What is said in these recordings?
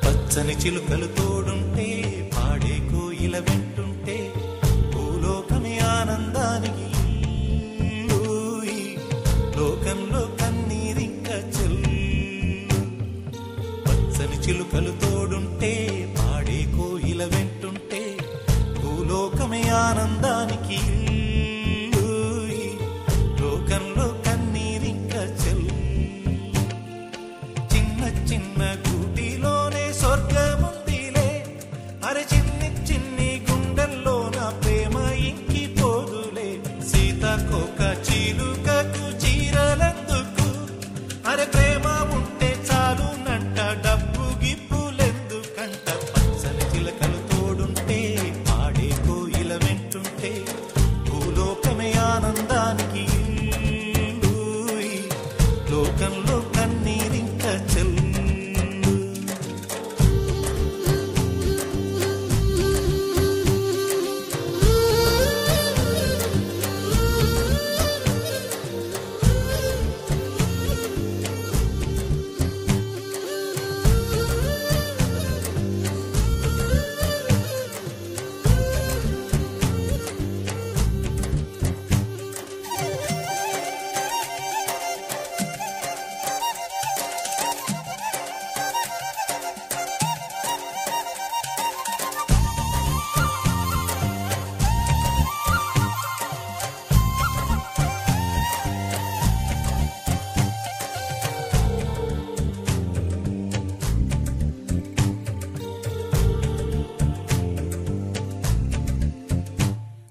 పచ్చని చిలుకలు తోడుంటే పాడే కోయిల వెంటుంటే భూలోకమే ఆనందానికి లోకంలో కన్నీరింక చెల్లు. పచ్చని చిలుకలు తోడుంటే పాడే కోయిల వెంటుంటే భూలోకమే ఆనందానికి లోకంలో కన్నీరింక చెల్లు. చిన్న చిన్న గూటిలోనే స్వర్గం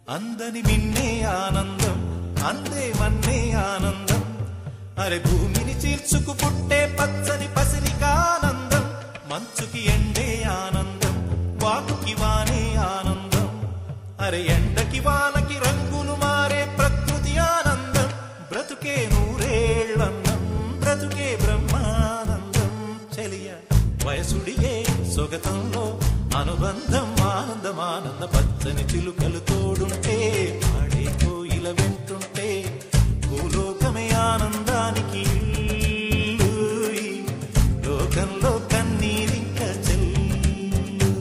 అందని మిన్నే ఆనందం అందే మన్నే ఆనందం అరే భూమిని చీల్చుకు పుట్టే పచ్చని పసిరికానందం మంచుకి ఎండే ఆనందం వాకుకి వానే ఆనందం అరే ఎండకి వానకి రంగులు మారే ప్రకృతి ఆనందం బ్రతుకే నూరేళ్లన్నం బ్రతుకే బ్రహ్మానందం చెలియ వయసుడిగే సొగతంలో అనుబంధం ఆనందమానంద పచ్చని చిలుకలు తోడుంటే పాడే కోయిల వెంటుంటే భూలోకమే ఆనందానికి లోకంలో కన్నీరింక చెల్లు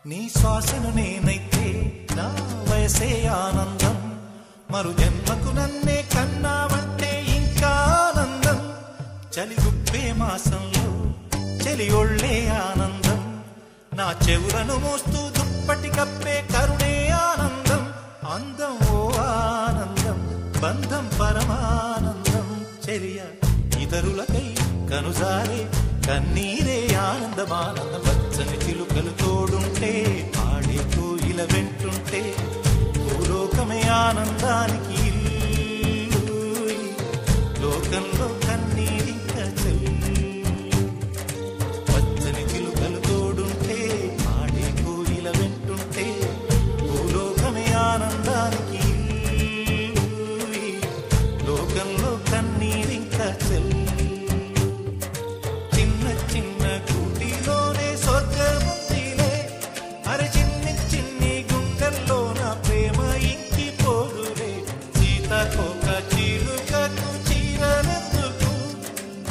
నీ శ్వాసను నేనైతే నా వయసే ఆనందం మరు జన్మకు నన్నే కన్నావంటే ఇంకా ఆనందం చలిగుప్పే మాసంలో చలి ఒళ్ళే ఆనందం నా చెవులను మోస్తూ దుప్పటి కప్పే కరుణే ఆనందం అందం ఓ ఆనందం బంధం పరమానందం చెలియ ఇతరులకై కనుజారే కన్నీరే ఆనందమానందం పచ్చని చిలుకలు తోడుంటే పాడే కోయిల వెంటుంటే భూలోకమే ఆనందానికి లోకంలో కన్నీరింక పచ్చని చిలుకలు తోడుంటే పాడే కోయిల వెంటుంటే భూలోకమే ఆనందానికి లోకంలో కన్నీరింక చిన్న చిన్న కూటిలోనే స్వర్గముందిలే అరే చిన్ని చిన్ని గుండెల్లో నా ప్రేమ ఇంకిపోదులే సీతకోక చిలుకకు చీరలెందుకు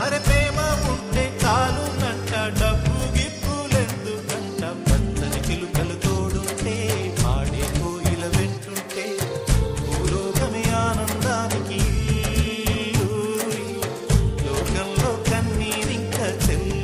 అరే ప్రేమ ఉంటే కాలునంట డబ్బు గిప్పులెందుకంట పచ్చని చిలుకలు తోడుంటే పాడే కోయిల వెంటుంటే భూలోకమే ఆనందానికి లోకంలో కన్నీరింక చెల్లు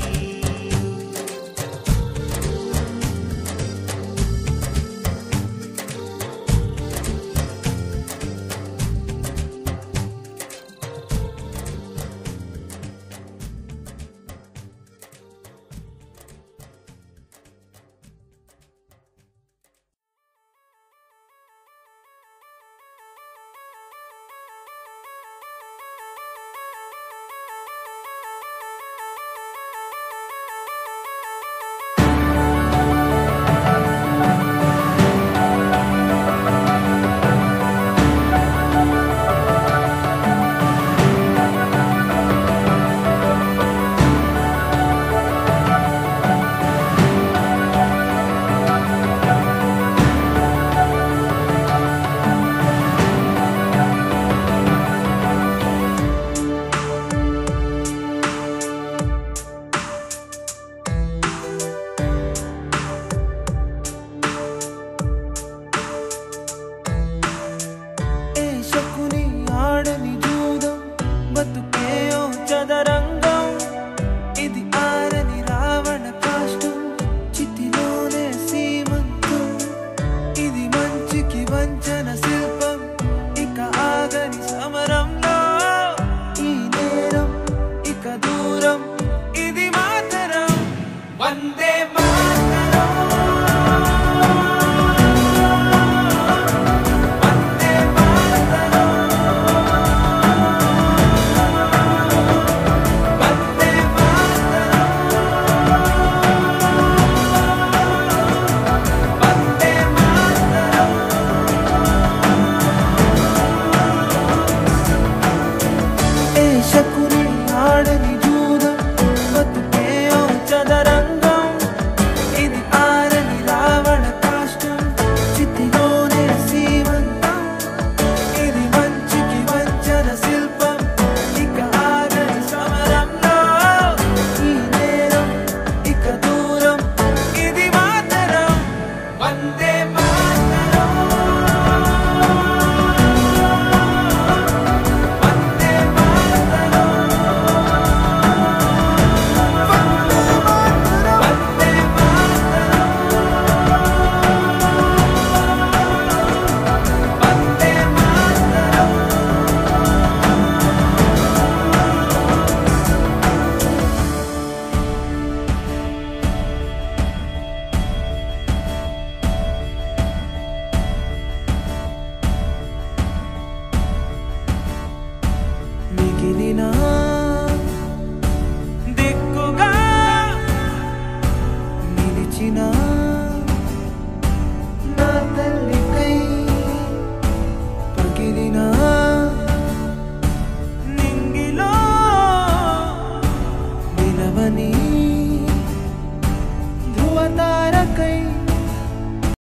ధ్రువతార